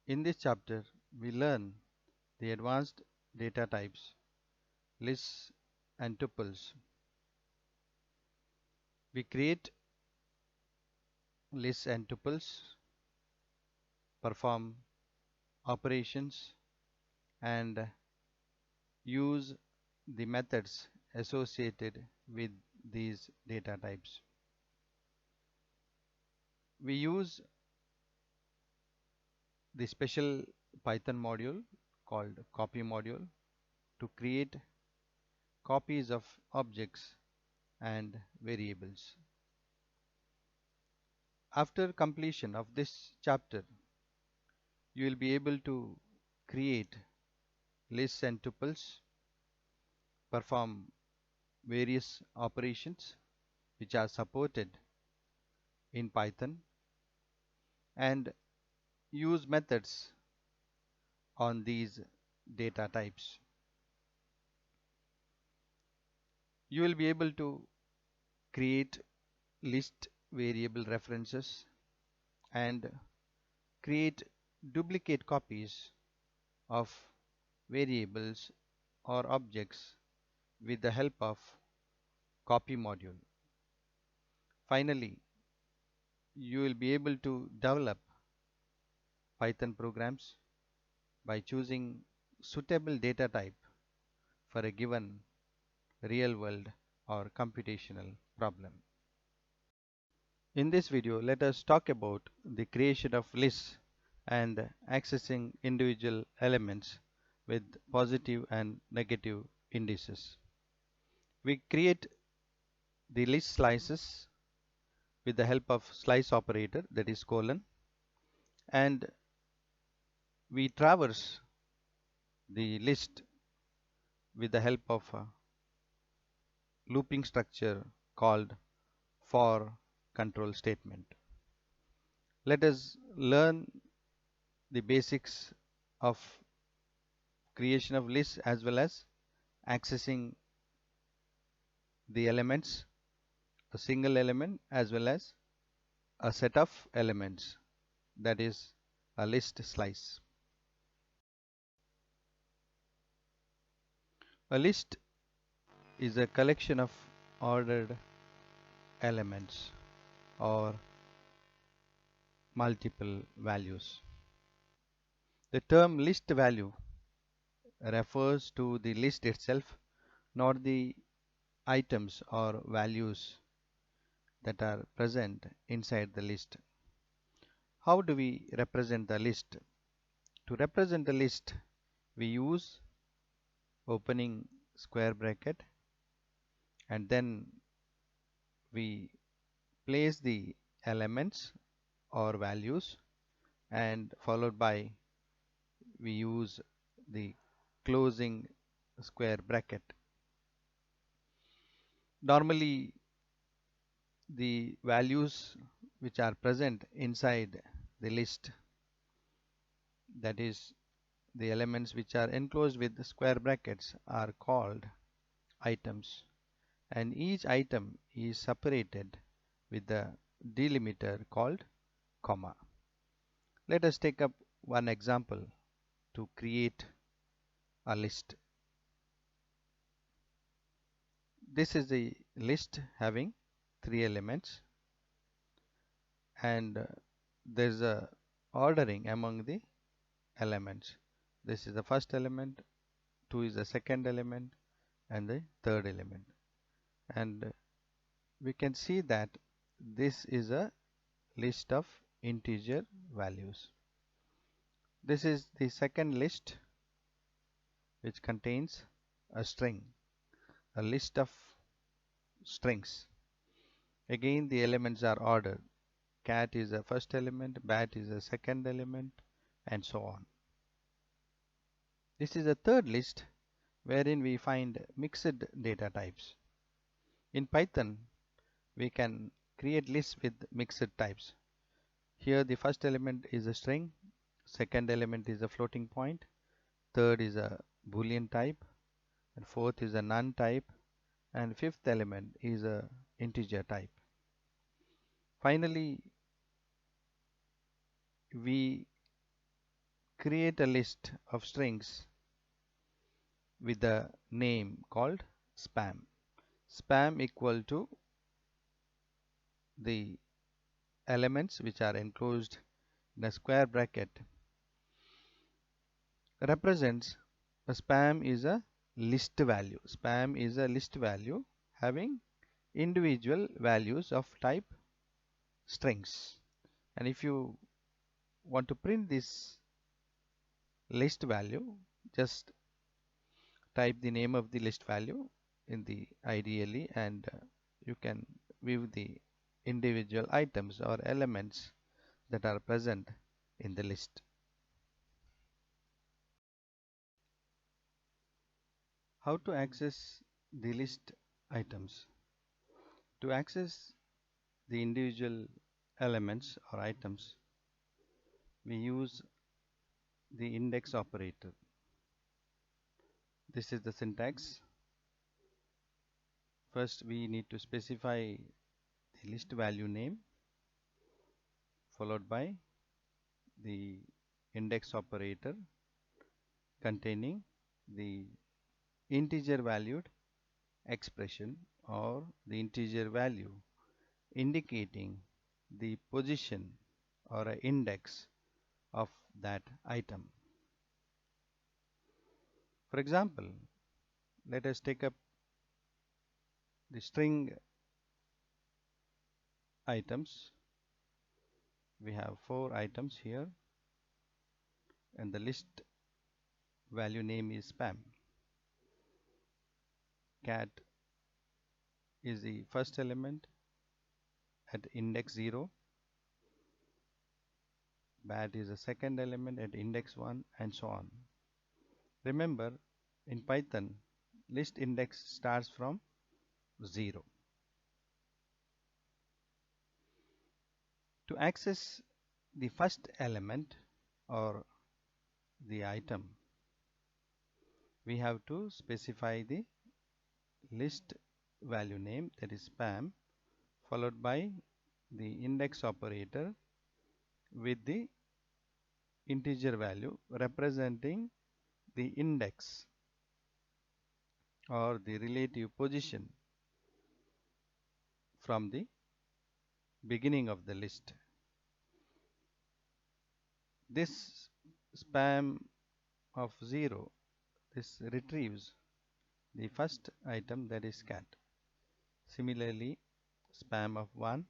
In this chapter, we learn the advanced data types, lists and tuples. We create lists and tuples, perform operations, and use the methods associated with these data types. We use the special Python module called copy module to create copies of objects and variables. After completion of this chapter, you will be able to create lists and tuples, perform various operations which are supported in Python, and use methods on these data types. You will be able to create list variable references and create duplicate copies of variables or objects with the help of copy module. Finally, you will be able to develop Python programs by choosing suitable data type for a given real world or computational problem. In this video, let us talk about the creation of lists and accessing individual elements with positive and negative indices. We create the list slices with the help of slice operator, that is colon, and we traverse the list with the help of a looping structure called for control statement. Let us learn the basics of creation of lists as well as accessing the elements, a single element as well as a set of elements, that is a list slice. A list is a collection of ordered elements or multiple values. The term list value refers to the list itself, not the items or values that are present inside the list. How do we represent the list? To represent the list, we use opening square bracket and then we place the elements or values, and followed by we use the closing square bracket. Normally, the values which are present inside the list, that is the elements which are enclosed with the square brackets, are called items, and each item is separated with the delimiter called comma. Let us take up one example to create a list. This is the list having 3 elements, and there is a ordering among the elements. This is the first element, 2 is the second element, and the third element. And we can see that this is a list of integer values. This is the second list, which contains a string, a list of strings. Again, the elements are ordered. Cat is the first element, bat is the second element, and so on. This is the third list, wherein we find mixed data types. In Python, we can create lists with mixed types. Here the first element is a string, second element is a floating point, third is a Boolean type, and fourth is a none type, and fifth element is a integer type. Finally, we create a list of strings with a name called spam. Spam equal to the elements which are enclosed in a square bracket represents a spam is a list value. Spam is a list value having individual values of type strings. And if you want to print this list value, just type the name of the list value in the IDLE, and you can view the individual items or elements that are present in the list. How to access the list items? To access the individual elements or items, we use the index operator. This is the syntax. First, we need to specify the list value name, followed by the index operator containing the integer valued expression or the integer value indicating the position or an index of that item. For example, let us take up the string items. We have 4 items here, and the list value name is spam. Cat is the first element at index 0. Bat is the second element at index 1, and so on. Remember, in Python, list index starts from 0. To access the first element or the item, we have to specify the list value name, that is spam, followed by the index operator with the integer value representing the index or the relative position from the beginning of the list. This spam of 0, this retrieves the first item, that is cat. Similarly, spam of 1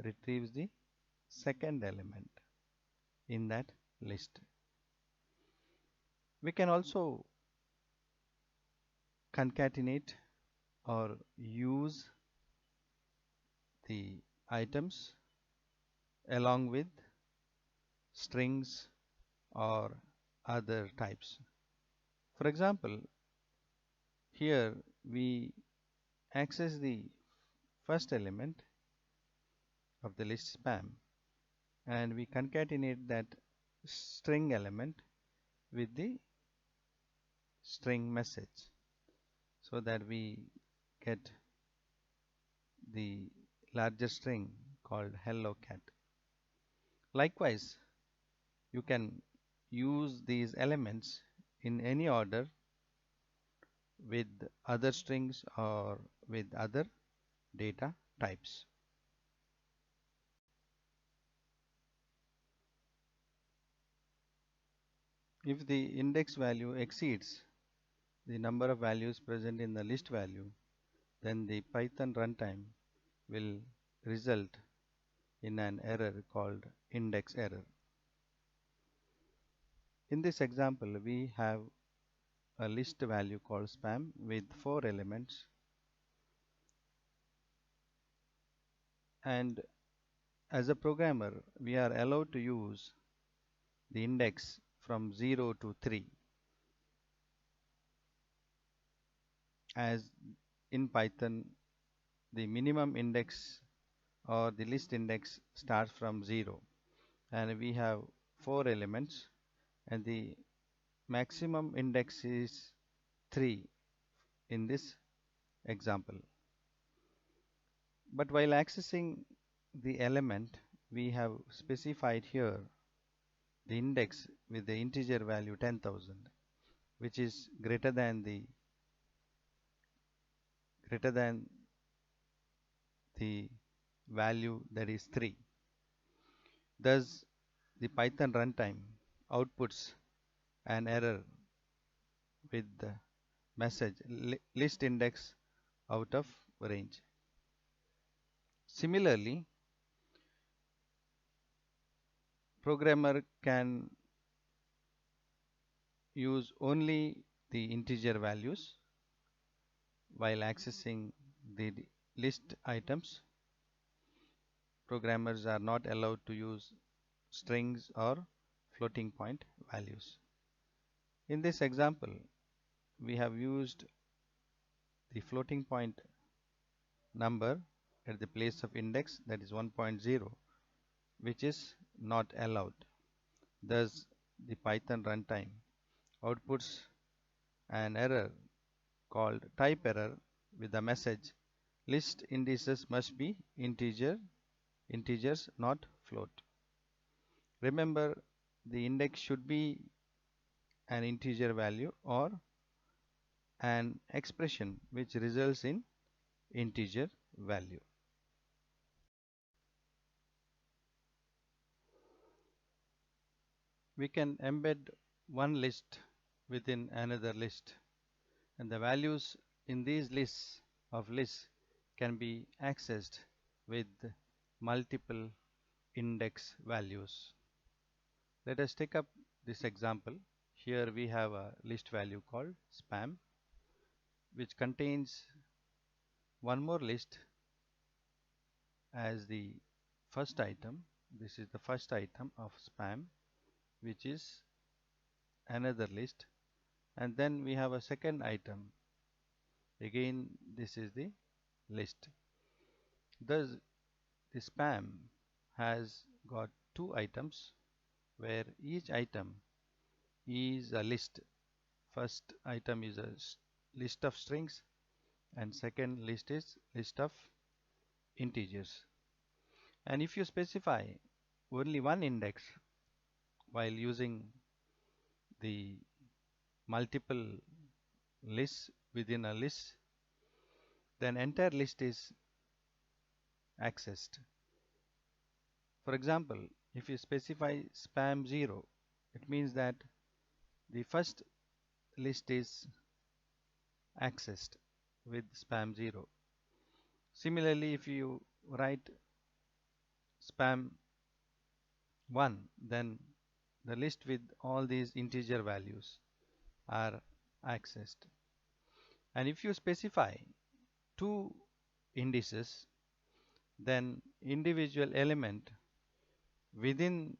retrieves the second element in that list. We can also concatenate or use the items along with strings or other types. For example, here we access the first element of the list spam, and we concatenate that string element with the string message so that we get the larger string called hello cat. Likewise, you can use these elements in any order with other strings or with other data types. If the index value exceeds the number of values present in the list value, then the Python runtime will result in an error called index error. In this example, we have a list value called spam with 4 elements, and as a programmer we are allowed to use the index from 0 to 3 as in Python the minimum index or the list index starts from 0, and we have 4 elements, and the maximum index is 3 in this example. But while accessing the element, we have specified here the index with the integer value 10,000, which is greater than the value that is 3. Thus, the Python runtime outputs an error with the message list index out of range. Similarly, programmer can use only the integer values while accessing the list items. Programmers are not allowed to use strings or floating point values. In this example, we have used the floating point number at the place of index, that is 1.0, which is not allowed. Thus, the Python runtime outputs an error called type error with the message list indices must be integers, not float. Remember, the index should be an integer value or an expression which results in integer value. We can embed one list within another list, and the values in these lists can be accessed with multiple index values. Let us take up this example. Here we have a list value called spam, which contains one more list as the first item. This is the first item of spam, which is another list, and then we have a second item. Again, this is the list. Thus, the spam has got two items where each item is a list. First item is a list of strings, and second list is list of integers. And if you specify only one index while using the multiple lists within a list, then entire list is accessed. For example, if you specify spam 0, it means that the first list is accessed with spam 0. Similarly, if you write spam 1, then the list with all these integer values are accessed. And if you specify two indices, then individual element within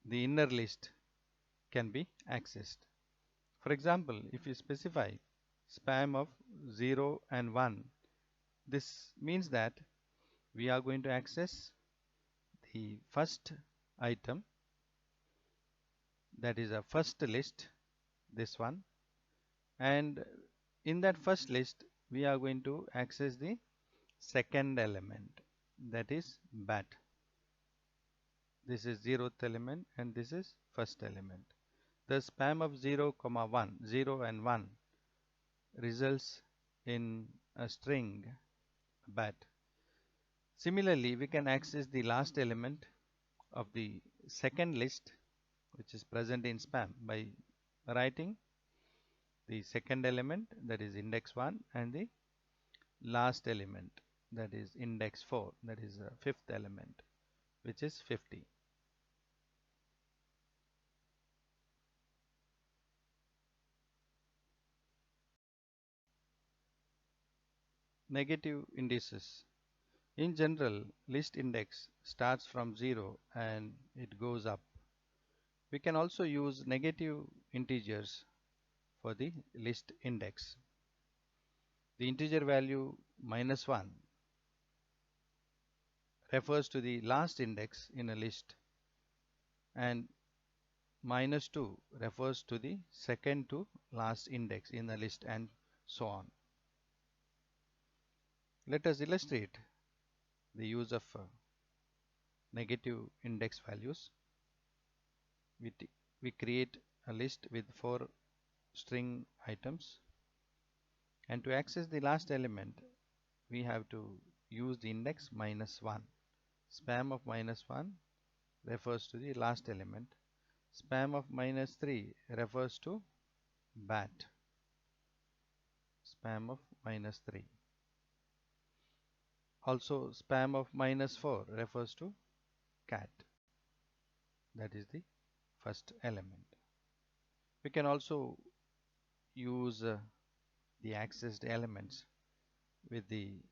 the inner list can be accessed. For example, if you specify spam of 0 and 1, this means that we are going to access the first item, that is a first list, this one, and in that first list we are going to access the second element, that is bat. This is 0th element and this is first element. The spam of 0, 1, 0 and 1 results in a string bat. Similarly, we can access the last element of the second list, which is present in spam, by writing the second element, that is index 1, and the last element, that is index 4, that is the fifth element, which is 50. Negative indices. In general, list index starts from 0 and it goes up. We can also use negative integers for the list index. The integer value -1 refers to the last index in a list, and -2 refers to the second to last index in the list, and so on. Let us illustrate the use of negative index values. We create a list with 4 string items, and to access the last element we have to use the index -1. Span of -1 refers to the last element. Span of -3 refers to bat. Span of -3. Also span of -4 refers to cat. That is the first element. We can also use the accessed elements with the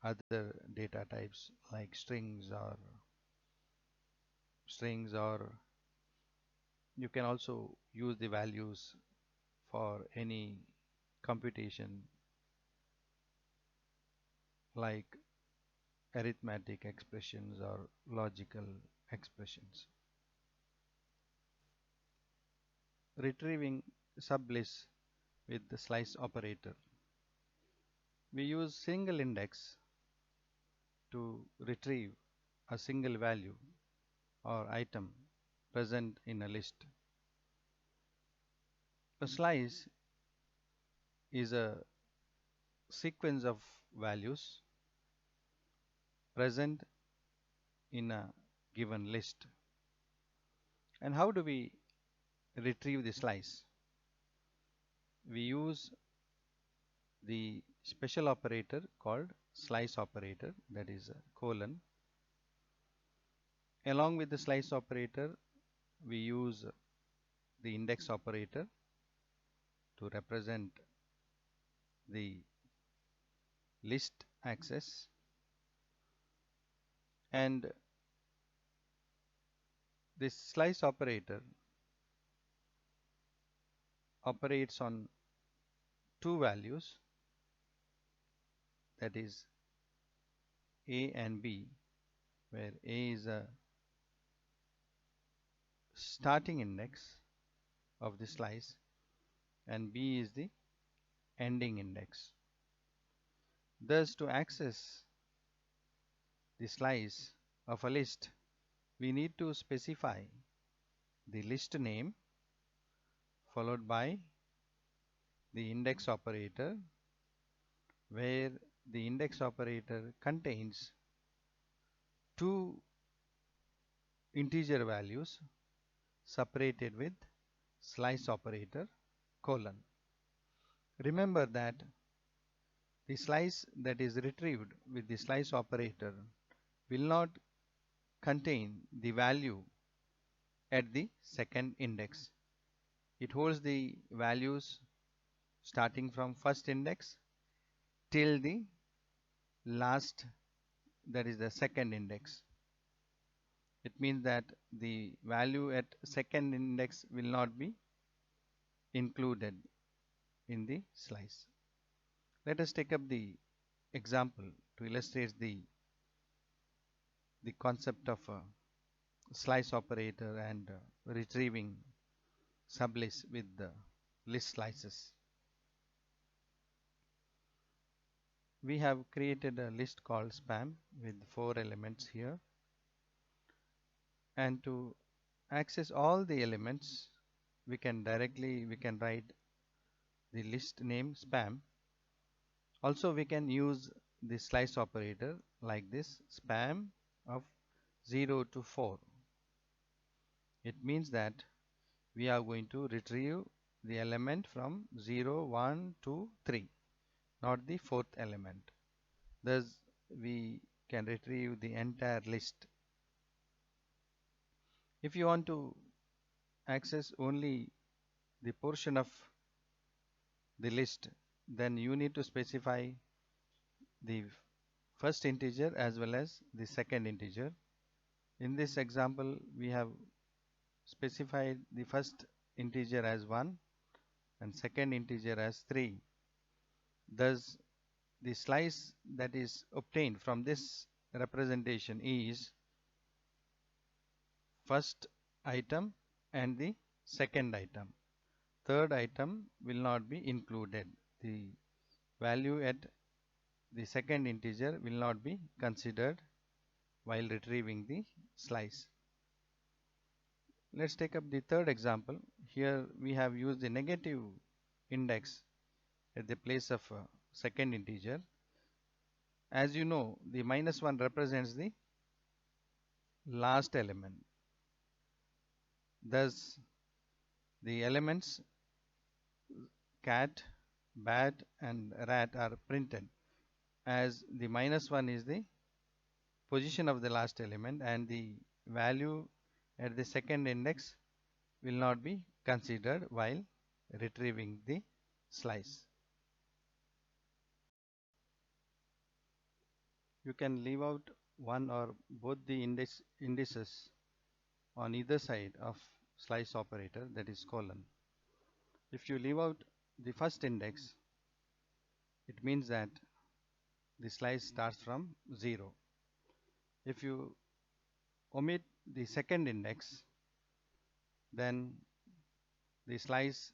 other data types like strings, or you can also use the values for any computation like arithmetic expressions or logical expressions. Retrieving sublists with the slice operator. We use single index to retrieve a single value or item present in a list. A slice is a sequence of values present in a given list. And how do we retrieve the slice? We use the special operator called slice operator, that is a colon. Along with the slice operator, we use the index operator to represent the list access, and this slice operator operates on two values, that is A and B, where A is a starting index of the slice and B is the ending index. Thus, to access the slice of a list, we need to specify the list name followed by the index operator, where the index operator contains two integer values separated with slice operator colon. Remember that the slice that is retrieved with the slice operator will not contain the value at the second index. It holds the values starting from first index till the last, that is the second index. It means that the value at second index will not be included in the slice. Let us take up the example to illustrate the concept of a slice operator and retrieving sublists with the list slices. We have created a list called spam with 4 elements here, and to access all the elements we can write the list name spam. Also we can use the slice operator like this, spam of 0 to 4. It means that we are going to retrieve the element from 0, 1, 2, 3, not the fourth element. Thus we can retrieve the entire list. If you want to access only the portion of the list, then you need to specify the first integer as well as the second integer. In this example, we have specified the first integer as 1 and second integer as 3. Thus, the slice that is obtained from this representation is first item and the second item. Third item will not be included. The value at the second integer will not be considered while retrieving the slice. Let's take up the third example. Here we have used the negative index at the place of second integer. As you know, the -1 represents the last element. Thus, the elements cat, bat and rat are printed as the -1 is the position of the last element and the value at the second index will not be considered while retrieving the slice. You can leave out one or both the indices on either side of slice operator, that is colon. If you leave out the first index, it means that the slice starts from 0. If you omit the second index, then the slice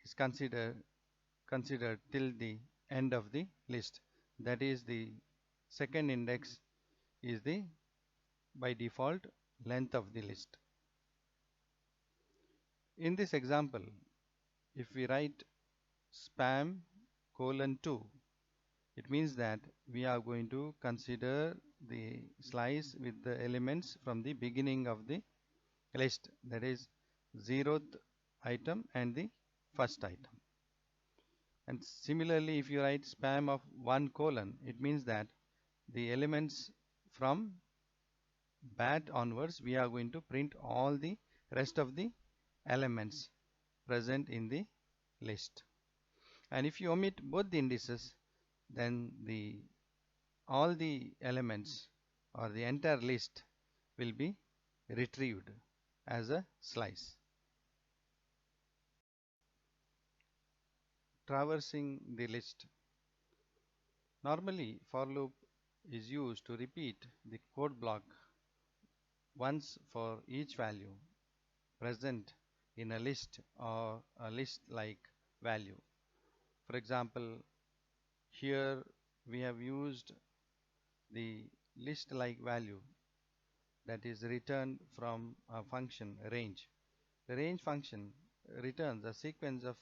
is considered till the end of the list. That is, the second index is the by default length of the list. In this example, if we write spam colon 2, it means that we are going to consider the slice with the elements from the beginning of the list, that is 0th item and the first item. And similarly, if you write spam of 1 colon, it means that the elements from bat onwards, we are going to print all the rest of the elements present in the list. And if you omit both the indices, then all the elements or the entire list will be retrieved as a slice. Traversing the list. Normally, for loop is used to repeat the code block once for each value present in a list or a list like value. For example, here we have used the list like value that is returned from a function range. The range function returns a sequence of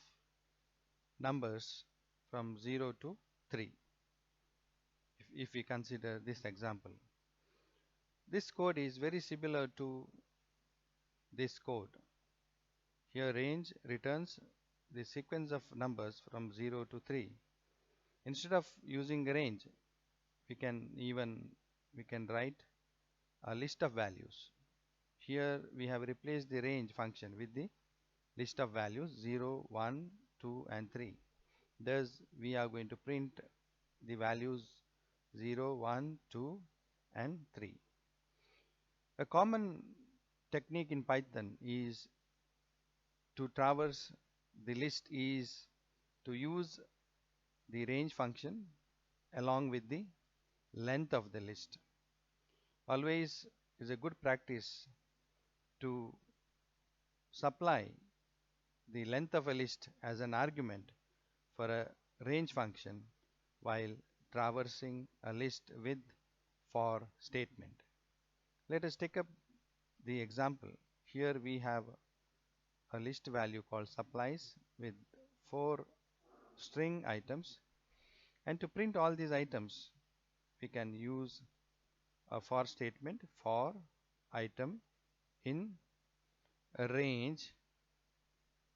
numbers from 0 to 3. If we consider this example, this code is very similar to this code. Here range returns the sequence of numbers from 0 to 3. Instead of using range, we can write a list of values. Here we have replaced the range function with the list of values 0, 1, 2 and 3. Thus we are going to print the values 0, 1, 2 and 3. A common technique in Python is to traverse the list is to use the range function along with the length of the list. Always is a good practice to supply the length of a list as an argument for a range function while traversing a list with for statement. Let us take up the example. Here we have a list value called supplies with 4 string items, and to print all these items we can use a for statement for item in a range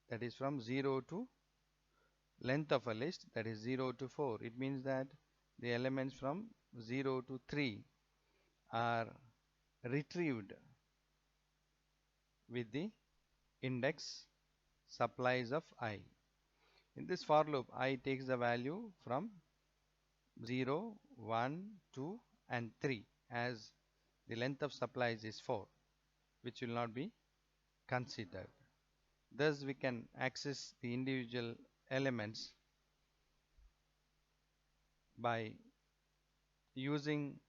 that is from 0 to length of a list, that is 0 to 4. It means that the elements from 0 to 3 are retrieved with the index supplies of I. In this for loop, I takes the value from 0, 1, 2 and 3, as the length of supplies is 4, which will not be considered. Thus we can access the individual elements by using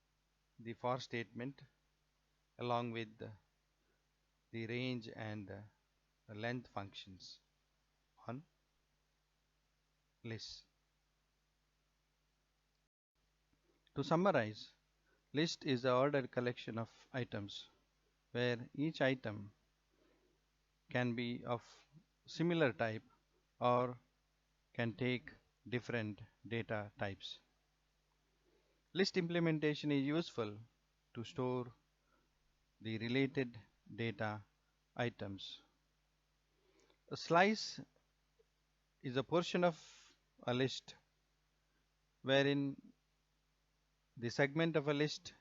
the for statement along with the range and length functions on list. To summarize, list is the ordered collection of items where each item can be of similar type or can take different data types. List implementation is useful to store the related data items. A slice is a portion of a list wherein the segment of a list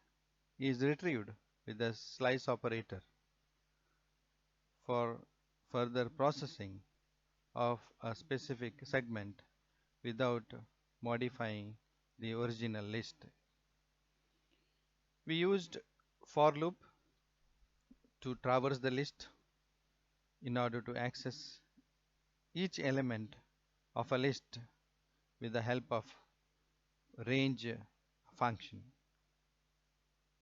is retrieved with the slice operator for further processing of a specific segment without modifying the original list. We used for loop to traverse the list in order to access each element of a list with the help of range function.